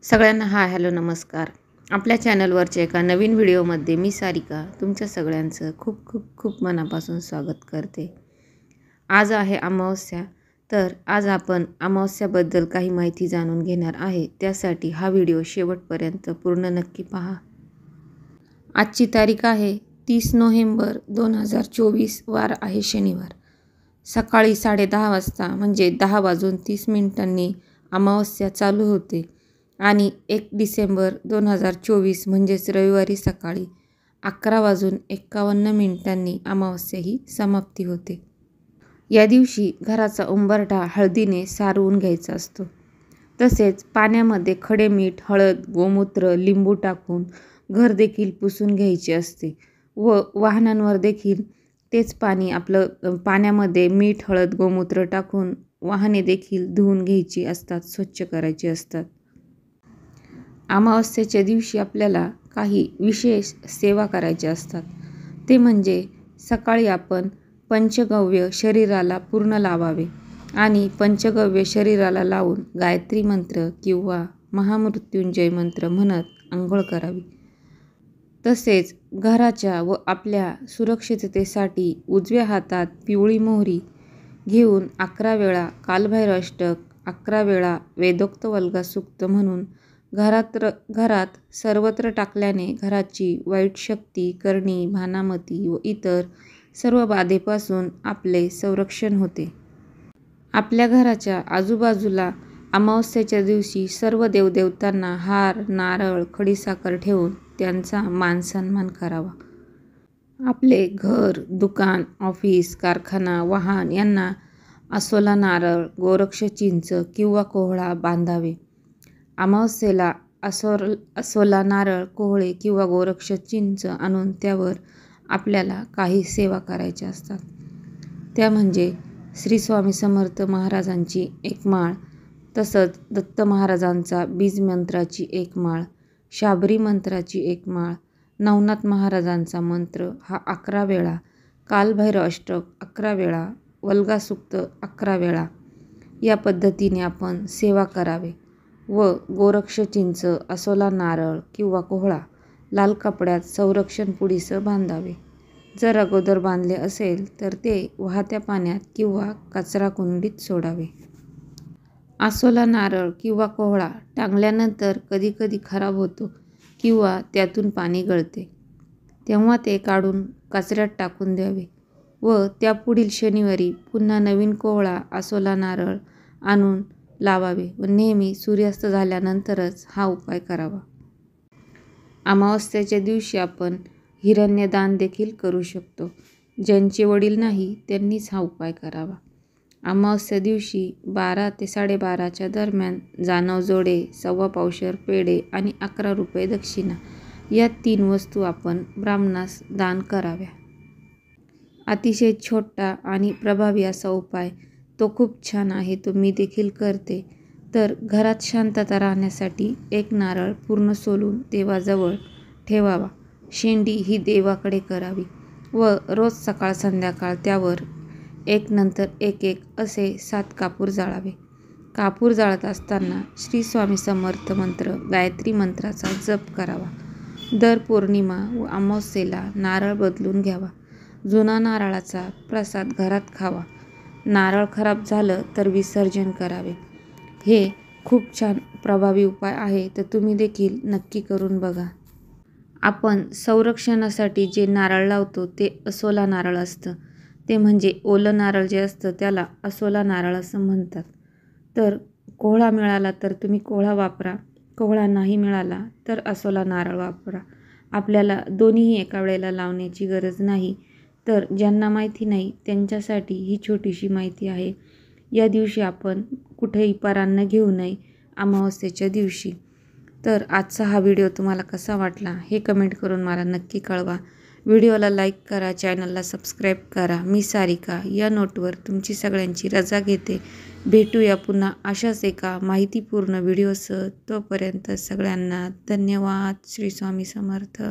सगळ्यांना हॅलो नमस्कार. आपल्या चॅनलवरच्या एका नवीन व्हिडिओमध्ये मी सारिका तुमच्या सगळ्यांचं खूप खूप खूप मनापासून स्वागत करते. आज आहे अमावस्या. तर आज आपण अमावस्याबद्दल काही माहिती जाणून घेणार आहे. त्यासाठी हा व्हिडिओ शेवटपर्यंत पूर्ण नक्की पहा. आजची तारीख आहे 30 नोव्हेंबर 2024. वार आहे शनिवार. सकाळी 10:30 वाजता म्हणजे 10:30 अमावस्या चालू होते आणि 1 डिसेंबर 2024 म्हणजेच रविवारी सकाळी 11:51 अमावस्या ही समाप्ती होते. या दिवशी घराचा उंबरठा हळदीने सारवून घ्यायचा असतो. तसेच पाण्यामध्ये खडे मीठ, हळद, गोमूत्र, लिंबू टाकून घर देखील पुसून घ्यायचे असते व वाहनांवर देखील तेच पाणी पाण्यामध्ये मीठ, हळद, गोमूत्र टाकून वाहने देखील धुवून घ्यायची असतात, स्वच्छ करायची असतात. अमावस्येच्या दिवशी आपल्याला काही विशेष सेवा करायच्या असतात. ते म्हणजे सकाळी आपण पंचगव्य शरीराला पूर्ण लावावे आणि पंचगव्य शरीराला लावून गायत्री मंत्र किंवा महामृत्युंजय मंत्र म्हणत आंघोळ करावी. तसेच घराच्या व आपल्या सुरक्षिततेसाठी उजव्या हातात पिवळी मोहरी घेऊन 11 वेळा कालभैरव अष्टक, 11 वेळा वेदोक्त वल्गा सूक्त म्हणून घरात सर्वत्र टाकल्याने घराची वाईट शक्ती, करणी, भानामती व इतर सर्व बाधेपासून आपले संरक्षण होते. आपल्या घराच्या आजूबाजूला अमावस्येच्या दिवशी सर्व देवदेवतांना हार, नारळ, खडीसाखर ठेवून त्यांचा मानसन्मान करावा. आपले घर, दुकान, ऑफिस, कारखाना, वाहन यांना असोला नारळ, गोरक्ष चिंच किंवा कोहळा बांधावे. अमावस्येला असोला नारळ, कोहळे किंवा गोरक्ष चिंच आणून त्यावर आपल्याला काही सेवा करायच्या असतात. त्या म्हणजे श्री स्वामी समर्थ महाराजांची एक माळ, तसंच दत्त महाराजांचा बीज मंत्राची एक माळ, शाबरी मंत्राची एक माळ, नवनाथ महाराजांचा मंत्र हा 11 वेळा, कालभैरव अष्टक 11 वेळा, वल्गा सूक्त 11 वेळा या पद्धतीने आपण सेवा करावे व गोरक्ष चिंच, असोला नारळ किंवा कोहळा लाल कपड्यात संरक्षण पुडीसह बांधावे. जर अगोदर बांधले असेल तर ते वाहत्या पाण्यात किंवा कचरा कुंडीत सोडावे. असोला नारळ किंवा कोहळा टांगल्यानंतर कधीकधी खराब होतो किंवा त्यातून पाणी गळते, तेव्हा ते काढून कचऱ्यात टाकून द्यावे व त्यापुढील शनिवारी पुन्हा नवीन कोहळा, असोला नारळ आणून लावावे व नेहमी सूर्यास्त झाल्यानंतरच हा उपाय करावा. अमावस्येच्या दिवशी आपण हिरण्यदान देखील करू शकतो. ज्यांचे वडील नाही त्यांनीच हा उपाय करावा. अमावस्या दिवशी 12 ते 12:30च्या दरम्यान जानव-जोडे, 1.25 पावशेर पेढे आणि 11 रुपये दक्षिणा या 3 वस्तू आपण ब्राह्मणास दान कराव्या. अतिशय छोटा आणि प्रभावी असा उपाय, तो खूप छान आहे, तो मी देखील करते. तर घरात शांतता राहण्यासाठी एक नारळ पूर्ण सोलून देवाजवळ ठेवावा. शेंडी ही देवाकडे करावी व रोज सकाळ संध्याकाळ त्यावर एक नंतर एक असे 7 कापूर जाळावे. कापूर जाळत असताना श्री स्वामी समर्थ मंत्र, गायत्री मंत्राचा जप करावा. दर पौर्णिमा व अमावस्येला नारळ बदलून घ्यावा. जुना नारळाचा प्रसाद घरात खावा. नारळ खराब झालं तर विसर्जन करावे. हे खूप छान प्रभावी उपाय आहे, तर तुम्ही देखील नक्की करून बघा. आपण संरक्षणासाठी जे नारळ लावतो ते असोला नारळ असतं. ते म्हणजे ओलं नारळ जे असतं त्याला असोला नारळ असं म्हणतात. तर कोहळा मिळाला तर तुम्ही कोहळा वापरा, कोहळा नाही मिळाला तर असोला नारळ वापरा. आपल्याला दोन्हीही एका वेळेला लावण्याची गरज नाही. तर ज्यांना माहिती नाही त्यांच्यासाठी ही छोटीशी माहिती आहे. या दिवशी आपण कुठेही परान्न घेऊ नये अमावस्येच्या दिवशी. तर आजचा हा व्हिडिओ तुम्हाला कसा वाटला हे कमेंट करून मला नक्की कळवा. व्हिडिओला लाईक करा, चॅनलला सबस्क्राईब करा. मी सारिका या नोटवर तुमची सगळ्यांची रजा घेते. भेटूया पुन्हा अशाच एका माहितीपूर्ण व्हिडिओसह. तोपर्यंत सगळ्यांना धन्यवाद. श्री स्वामी समर्थ.